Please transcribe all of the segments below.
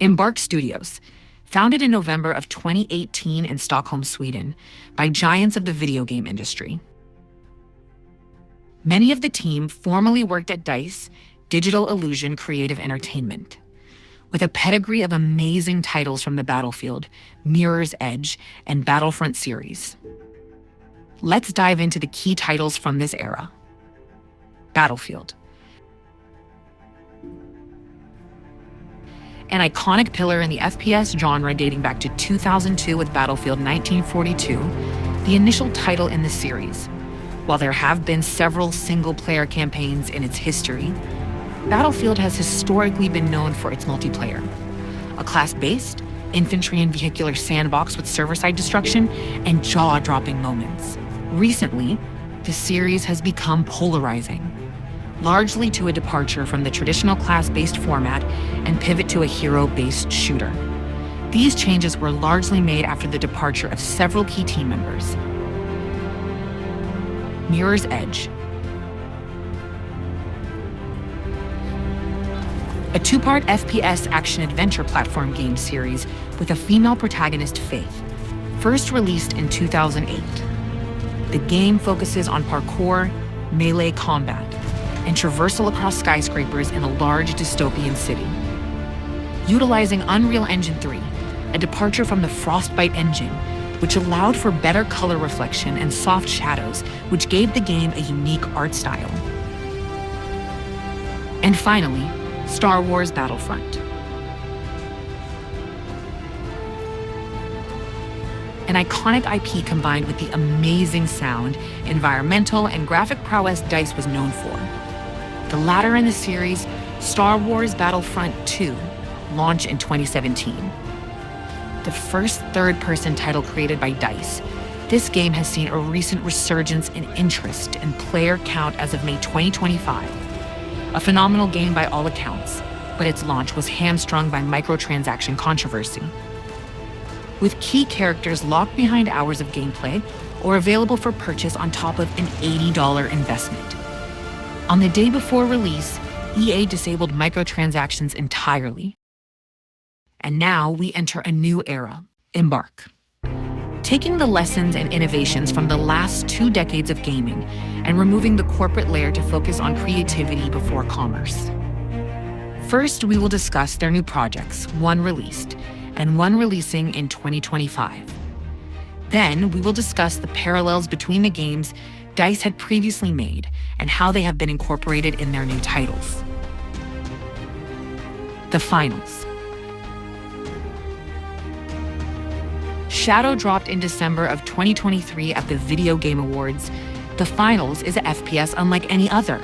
Embark Studios, founded in November of 2018 in Stockholm, Sweden, by giants of the video game industry. Many of the team formerly worked at DICE, Digital Illusion Creative Entertainment. With a pedigree of amazing titles from the Battlefield, Mirror's Edge, and Battlefront series. Let's dive into the key titles from this era. Battlefield. An iconic pillar in the FPS genre dating back to 2002 with Battlefield 1942, the initial title in the series. While there have been several single-player campaigns in its history, Battlefield has historically been known for its multiplayer. A class-based, infantry and vehicular sandbox with server-side destruction and jaw-dropping moments. Recently, the series has become polarizing, largely to a departure from the traditional class-based format and pivot to a hero-based shooter. These changes were largely made after the departure of several key team members. Mirror's Edge. A two-part FPS action-adventure platform game series with a female protagonist, Faith, first released in 2008. The game focuses on parkour, melee combat, and traversal across skyscrapers in a large dystopian city. Utilizing Unreal Engine 3, a departure from the Frostbite engine, which allowed for better color reflection and soft shadows, which gave the game a unique art style. And finally, Star Wars Battlefront. An iconic IP combined with the amazing sound, environmental, and graphic prowess DICE was known for. The latter in the series, Star Wars Battlefront II, launched in 2017. The first third-person title created by DICE, this game has seen a recent resurgence in interest and player count as of May 2025. A phenomenal game by all accounts, but its launch was hamstrung by microtransaction controversy. With key characters locked behind hours of gameplay or available for purchase on top of an $80 investment. On the day before release, EA disabled microtransactions entirely. And now we enter a new era, Embark. Taking the lessons and innovations from the last 2 decades of gaming and removing the corporate layer to focus on creativity before commerce. First, we will discuss their new projects, one released, and one releasing in 2025. Then, we will discuss the parallels between the games DICE had previously made and how they have been incorporated in their new titles. The finals. Shadow dropped in December of 2023 at the Video Game Awards. The finals is a FPS unlike any other.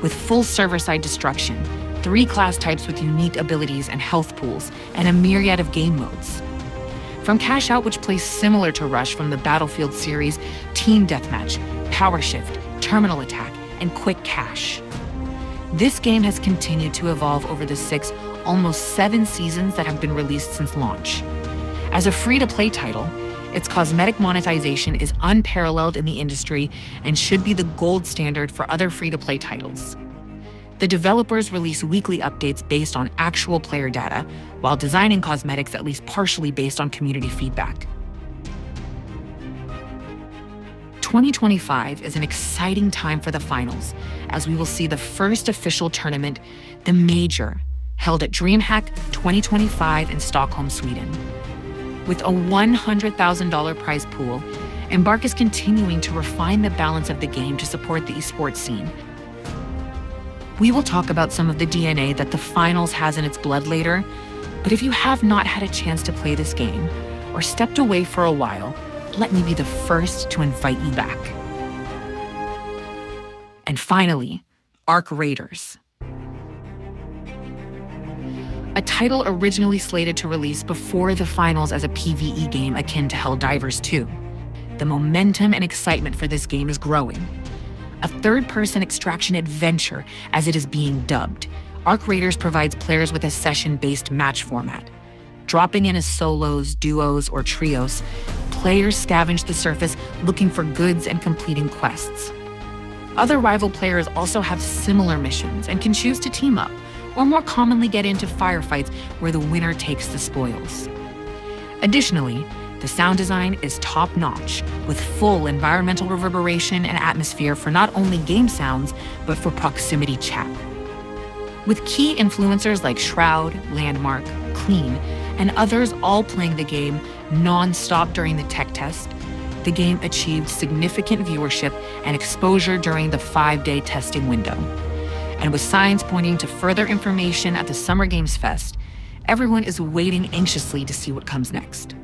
With full server-side destruction, 3 class types with unique abilities and health pools, and a myriad of game modes. From Cash Out, which plays similar to Rush from the Battlefield series, Team Deathmatch, Power Shift, Terminal Attack, and Quick Cash. This game has continued to evolve over the 6, almost 7 seasons that have been released since launch. As a free-to-play title, its cosmetic monetization is unparalleled in the industry and should be the gold standard for other free-to-play titles. The developers release weekly updates based on actual player data, while designing cosmetics at least partially based on community feedback. 2025 is an exciting time for the finals, as we will see the first official tournament, the Major, held at DreamHack 2025 in Stockholm, Sweden. With a $100,000 prize pool, Embark is continuing to refine the balance of the game to support the esports scene. We will talk about some of the DNA that the finals has in its blood later, but if you have not had a chance to play this game, or stepped away for a while, let me be the first to invite you back. And finally, Ark Raiders. A title originally slated to release before the finals as a PvE game akin to Helldivers 2. The momentum and excitement for this game is growing. A third-person extraction adventure, as it is being dubbed, Ark Raiders provides players with a session-based match format. Dropping in as solos, duos, or trios, players scavenge the surface looking for goods and completing quests. Other rival players also have similar missions and can choose to team up, or more commonly get into firefights where the winner takes the spoils. Additionally, the sound design is top-notch, with full environmental reverberation and atmosphere for not only game sounds, but for proximity chat. With key influencers like Shroud, Landmark, Clean, and others all playing the game non-stop during the tech test, the game achieved significant viewership and exposure during the 5-day testing window. And with signs pointing to further information at the Summer Games Fest, everyone is waiting anxiously to see what comes next.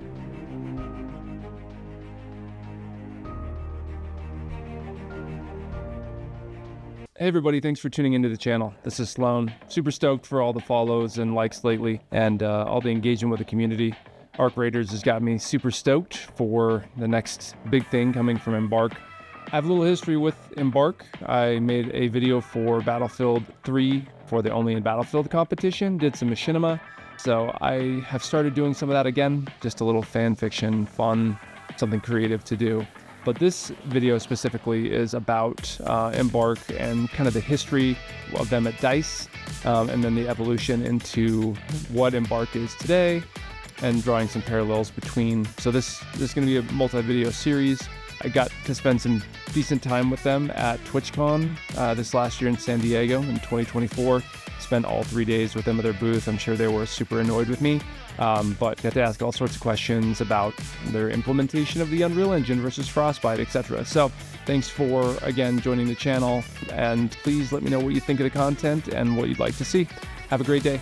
Hey everybody, thanks for tuning into the channel. This is Sloan. Super stoked for all the follows and likes lately and all the engagement with the community. Ark Raiders has got me super stoked for the next big thing coming from Embark. I have a little history with Embark. I made a video for Battlefield 3 for the Only in Battlefield competition, did some machinima. So I have started doing some of that again, just a little fan fiction, fun, something creative to do. But this video specifically is about Embark and kind of the history of them at DICE, and then the evolution into what Embark is today, and drawing some parallels between. So this is going to be a multi-video series. I got to spend some decent time with them at TwitchCon this last year in San Diego in 2024. Spent all 3 days with them at their booth. I'm sure they were super annoyed with me, but got to ask all sorts of questions about their implementation of the Unreal Engine versus Frostbite, etc. So thanks for, again, joining the channel, and please let me know what you think of the content and what you'd like to see. Have a great day.